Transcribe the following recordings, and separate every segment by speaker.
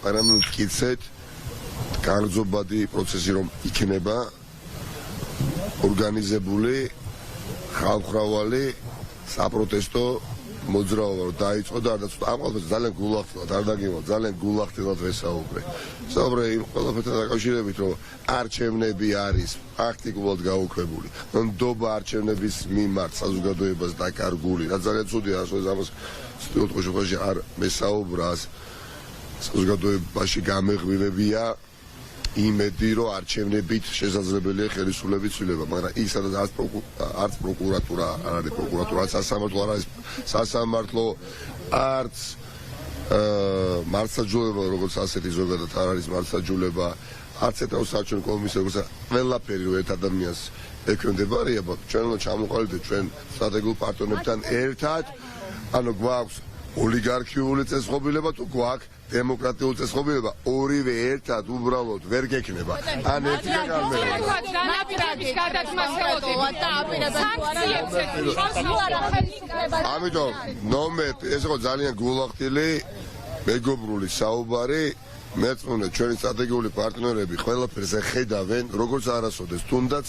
Speaker 1: მაგრამ ვკიცეთ განზომადი პროცესი რომ იქნება ორგანიზებული ხალხმრავალი საპროტესტო მოძრაობა რომ დაიწყო და არ დაწვა ამ ყველაფერს ძალიან გულახდილად არ დაგივალ ძალიან გულახდილად ვესაუბრე იმ ყველაფერთან დაკავშირებით რომ არჩევნები არის პრაქტიკულად გაუქმებული ნდობა არჩევნების მიმართ საზოგადოებას დაკარგული და ძალიან ცუდია ასოეს ამას სტუდენტებში არ მესაუბრას საზოგადოებაში გამეღვივებია იმედი რომ არჩევნებით შესაძლებელია ხელისუფლების ცვლილება, მაგრამ ის არც პროკურატურა არ არის პროკურატურა, არც სასამართლო არ არის სასამართლო, არც მართლმსაჯულება როგორც ასეთი ზოგადად არ არის მართლმსაჯულება, არც ეთნოს საარჩევნო კომისია როგორც ყველაფერი რომ ერთ ადამიანს ექვემდებარება, ჩვენ უნდა ჩამოყალიბდეთ ჩვენ სტრატეგიულ პარტნიორებთან ერთად, ანუ გვაქვს ოლიგარქიული წესრიგობა თუ გვაქვს დემოკრატიული წესრიგობა ორივე ერთად უბრალოდ ვერ გექნება. ან ერთი ამიტომ ნომერ ეს იყო ძალიან გულახდილი მეგობრული საუბარი მეწმუნე ჩვენი სტრატეგიული პარტნიორები ყველაფერზე ხედავენ როგორც არასოდეს თუნდაც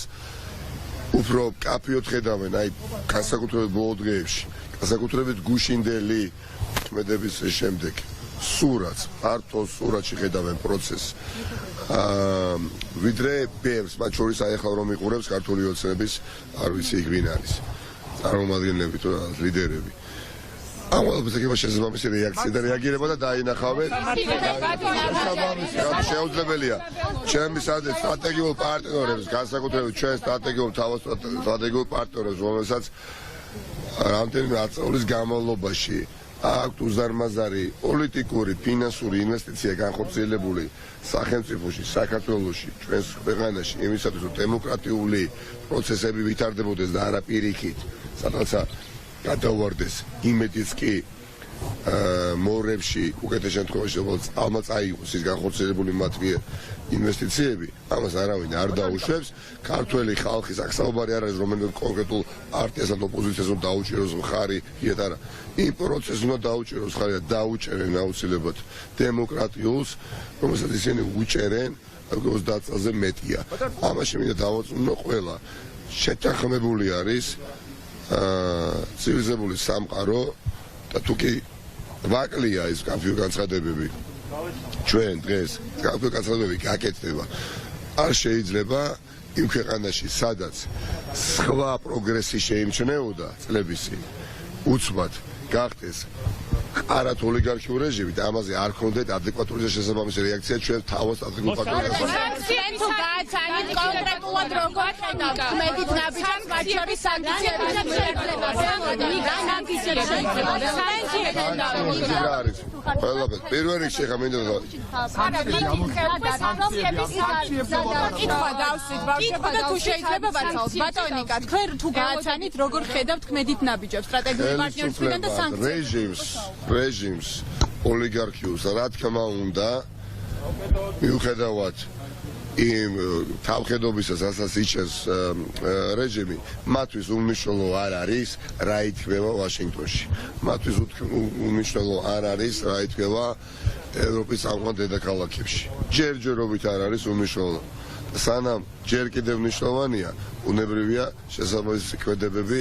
Speaker 1: უფრო კაფიოდ ხედავენ აი განსაკუთრებით ბოლო დღეებში განსაკუთრებით გუშინდელი ქმედების შემდეგ სურათს, ფართო სურათში ხედავენ პროცესს. ვიდრე ბევრს, მათ შორის აი ახლა რომ იყურებს ქართული ოცნების, არ ვიცი იქ ვინ არის. წარმომადგენლები თუ ლიდერები. ამ ყველაფერზე იქნება შესაბამისი რეაქცია და რეაგირება და დაინახავენ. შეუძლებელია ჩემი სტრატეგიულ პარტნიორებს, განსაკუთრებით ჩვენ სტრატეგიულ სტრატეგიულ პარტნიორებს, რომელსაც რამდენიმე ათწლეულის განმავლობაში აქვთ უზარმაზარი პოლიტიკური, ფინანსური ინვესტიცია განხორციელებული სახელმწიფოში, საქართველოში, ჩვენს ქვეყანაში, იმისათვის რომ დემოკრატიული პროცესები ვითარდებოდეს და არა პირიქით, სადღაცა გადავარდეს იმედიც კი მორებში, უკეთეს შემთხვევაში, როგორც ალმა წაიღოს ის განხორციელებული მათ მიერ ინვესტიციები, ამას არავინ არ დაუშვებს. ქართველი ხალხის აქ საუბარი არ არის რომელიმე კონკრეტულ პარტიას ან ოპოზიციას რომ დაუჭიროს მხარი, იეთ არა. იმ პროცესს უნდა დაუჭიროს მხარი და დაუჭერენ აუცილებლად დემოკრატიულს, რომელსაც ისინი უჭერენ 30 წელზე მეტია. ამაში მინდა დავაწუნო ყველა. შეთანხმებული არის ცივილიზებული სამყარო და თუკი ვაკლია ის კაფიო განცხადებები ჩვენ დღეს კაფიო განცხადებები გაკეთდება არ შეიძლება იმ ქვეყანაში სადაც სხვა პროგრესი შეიმჩნეოდა წლებისი უცბად გახდეს არათ ოლიგარქიულ რეჟიმი და ამაზე არ ქონდეთ ადეკვატური და შესაბამისი რეაქცია ჩვენ თავად სტრატეგიულ პარტნიორებს.
Speaker 2: ჩვენ თუ გააცანით კონკრეტულად როგორ ხედავთ ქმედით ნაბიჯებს მათ შორის სანქციები და შეიძლება
Speaker 1: ყველაფერს პირველ რიგში ხა მინდა
Speaker 2: თუ შეიძლება ვაცალოთ ბატონიკა თქვენ თუ გააცანით როგორ ხედავთ ქმედით ნაბიჯებს სტრატეგიული პარტნიორებთან და სანქციებს
Speaker 1: რეჟიმს ოლიგარქიულს რა თქმა უნდა მიუხედავად იმ თავხედობისას რასაც იჩენს რეჟიმი მათთვის უმნიშვნელო არ არის რა ითქმება ვაშინგტონში მათთვის უმნიშვნელო არ არის რა ითქმება ევროპის სამხრეთ დედაქალაქებში ჯერჯერობით არ არის უმნიშვნელო სანამ ჯერ კიდევ მნიშვნელოვანია უნებრივია შესაბამისი ქმედებები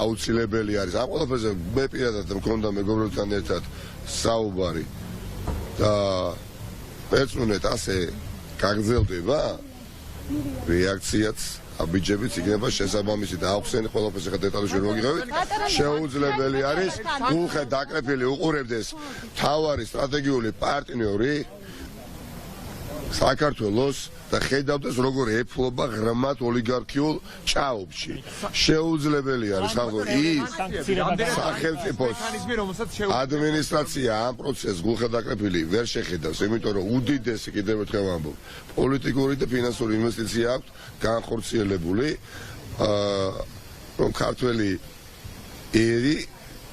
Speaker 1: აუცილებელი არის ამ ყველაფერზე მე პირადად მქონდა მეგობრებთან ერთად საუბარი და ეწუნეთ ასე გაგრძელდება რეაქციაც აბიჯებიც იქნება შესაბამისი და აუხსენ ყველაფერს ახლა დეტალებში ვერ მოგიღებით შეუძლებელი არის გულხე დაკრეფილი უყურებდეს თავარი სტრატეგიული პარტნიორი საქართველოს და ხედავდეს როგორ ეფლობა ღრმად ოლიგარქიულ ჭაობში. შეუძლებელი არის ხალხო ის სახელმწიფოს ადმინისტრაცია ამ პროცესს გულხედაკრეფილი ვერ შეხედავს, იმიტომ რომ უდიდესი კიდევ ერთხელ ვამბობ, პოლიტიკური და ფინანსური ინვესტიცია აქვს განხორციელებული, რომ ქართველი ერი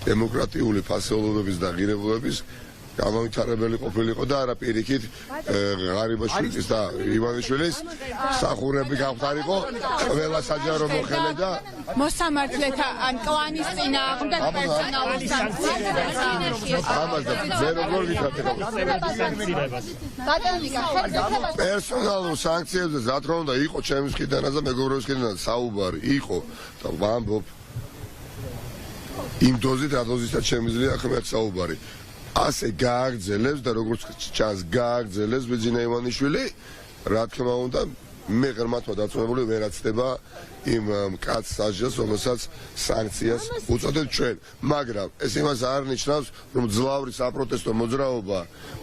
Speaker 1: დემოკრატიული ფასეულობების და ღირებულების გამომვითარებელი ყოფილიყო და არა პირიქით ღარიბაშვილის და ივანიშვილის სახურები გავხდარიყო ყველა საჯარო მოხელე და
Speaker 2: მოსამართლეთა ან კლანის წინააღმდეგ პერსონალურ სანქციებს.
Speaker 1: ამას და მე როგორ ვიხატებო პერსონალურ სანქციებზე რა თქმა უნდა იყო ჩემს მხრიდანაც და მეგობრების მხრიდანაც საუბარი იყო და ვამბობ იმ დოზით რა დოზითაც შემიძლია ხმად საუბარი ასე გააგრძელებს და როგორც ჩანს გააგრძელებს ბიძინა ივანიშვილი რა თქმა უნდა მე ღრმათმა დაწუნებული ვერაცდება იმ კაცს საჯელს რომელსაც სანქციას უწოდებთ ჩვენ მაგრამ ეს იმას არ ნიშნავს რომ ძლავრი საპროტესტო მოძრაობა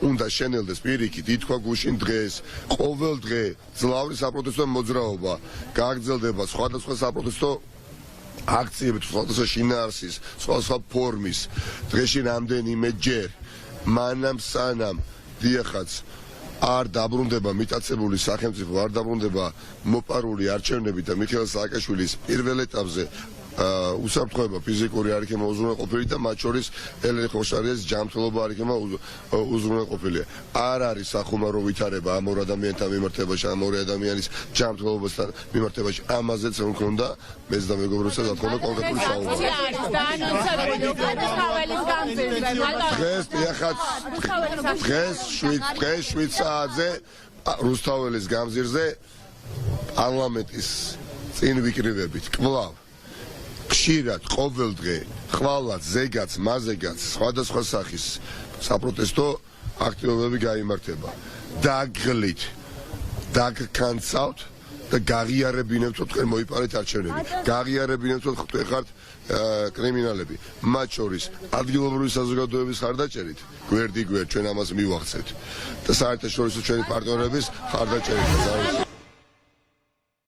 Speaker 1: უნდა შენელდეს პირიქით ითქვა გუშინ დღეს ყოველ დღე ძლავრი საპროტესტო მოძრაობა გააგრძელდება სხვადასხვა საპროტესტო აქციები სხვადასხვა შინაარსის სხვადასხვა ფორმის დღეში რამდენიმე ჯერ მანამ სანამ დიახაც არ დაბრუნდება მიტაცებული სახელმწიფო არ დაბრუნდება მოპარული არჩევნები და მიხეილ სააკაშვილის პირველ ეტაპზე უსაფრთხოება ფიზიკური არ იქნება უზრუნველყოფილი და მათ შორის ელენე ხოშარიას ჯანმრთელობა არ იქნება უზრუნველყოფილი. არ არის სახუმარო ვითარება ამ ორ ადამიანთან მიმართებაში, ამ ორი ადამიანის ჯანმრთელობასთან მიმართებაში. ამაზეც რომ ქონდა მეც და მეგობრებსაც რა თქმა უნდა კონკრეტული საუბარი. დღეს 7 საათზე რუსთაველის გამზირზე პარლამენტის წინ ვიკრიბებით კვლავ ხშირად ყოველდღე ხვალად ზეგაც მაზეგაც სხვადასხვა სახის საპროტესტო აქტივობები გაიმართება დაგღლით დაგკანცავთ და გაღიარებინებთ თქვენ მოიპარეთ არჩევნები გაღიარებინებთ თქვენ ხართ კრიმინალები მათ შორის ადგილობრივი საზოგადოების ხარდაჭერით გვერდი ჩვენ ამას მივახცევთ და საერთაშორისო ჩვენი პარტნიორების ხარდაჭერით